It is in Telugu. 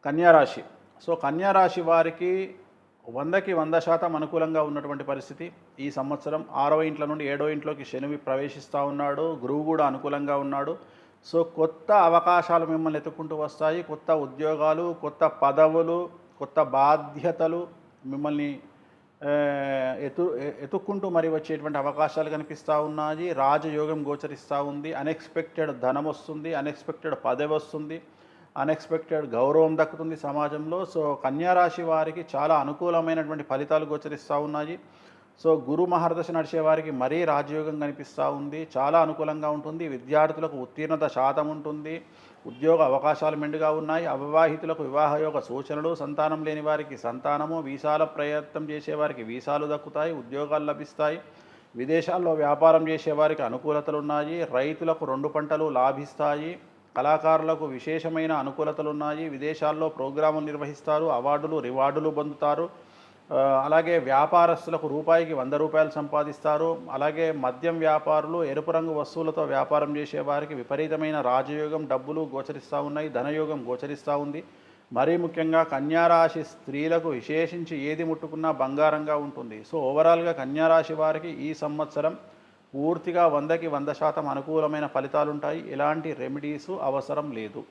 కన్యారాశి. సో కన్యారాశి వారికి 100కి 100% అనుకూలంగా ఉన్నటువంటి పరిస్థితి. ఈ సంవత్సరం 6వ ఇంట్లో నుండి 7వ ఇంట్లోకి శని ప్రవేశిస్తూ ఉన్నాడు. గురువు కూడా అనుకూలంగా ఉన్నాడు. సో కొత్త అవకాశాలు మిమ్మల్ని ఎత్తుక్కుంటూ వస్తాయి. కొత్త ఉద్యోగాలు, కొత్త పదవులు, కొత్త బాధ్యతలు మిమ్మల్ని ఎతుక్కుంటూ మరి వచ్చేటువంటి అవకాశాలు కనిపిస్తూ ఉన్నాయి. రాజయోగం గోచరిస్తూ ఉంది. అన్ఎక్స్పెక్టెడ్ ధనం వస్తుంది, అన్ఎక్స్పెక్టెడ్ పదవి వస్తుంది, అన్ఎక్స్పెక్టెడ్ గౌరవం దక్కుతుంది సమాజంలో. సో కన్యారాశి వారికి చాలా అనుకూలమైనటువంటి ఫలితాలు గోచరిస్తూ ఉన్నాయి. సో గురు మహర్దశ నడిచే వారికి మరీ రాజయోగం కనిపిస్తూ ఉంది. చాలా అనుకూలంగా ఉంటుంది. విద్యార్థులకు ఉత్తీర్ణత శాతం ఉంటుంది. ఉద్యోగ అవకాశాలు మెండుగా ఉన్నాయి. అవివాహితులకు వివాహయోగ సూచనలు, సంతానం లేని వారికి సంతానము, వీసాల ప్రయత్నం చేసేవారికి వీసాలు దక్కుతాయి, ఉద్యోగాలు లభిస్తాయి. విదేశాల్లో వ్యాపారం చేసేవారికి అనుకూలతలు ఉన్నాయి. రైతులకు 2 పంటలు లాభిస్తాయి. కళాకారులకు విశేషమైన అనుకూలతలు ఉన్నాయి. విదేశాల్లో ప్రోగ్రాములు నిర్వహిస్తారు, అవార్డులు రివార్డులు పొందుతారు. అలాగే వ్యాపారస్తులకు రూపాయికి 100 రూపాయలు సంపాదిస్తారు. అలాగే మద్యం వ్యాపారులు, ఎరుపు రంగు వస్తువులతో వ్యాపారం చేసేవారికి విపరీతమైన రాజయోగం, డబ్బులు గోచరిస్తూ ఉన్నాయి. ధనయోగం గోచరిస్తూ ఉంది. మరీ ముఖ్యంగా కన్యారాశి స్త్రీలకు విశేషించి ఏది ముట్టుకున్నా బంగారంగా ఉంటుంది. సో ఓవరాల్గా కన్యారాశి వారికి ఈ సంవత్సరం పూర్తిగా 100కి 100% అనుకూలమైన ఫలితాలుంటాయి. ఎలాంటి రెమెడీసు అవసరం లేదు.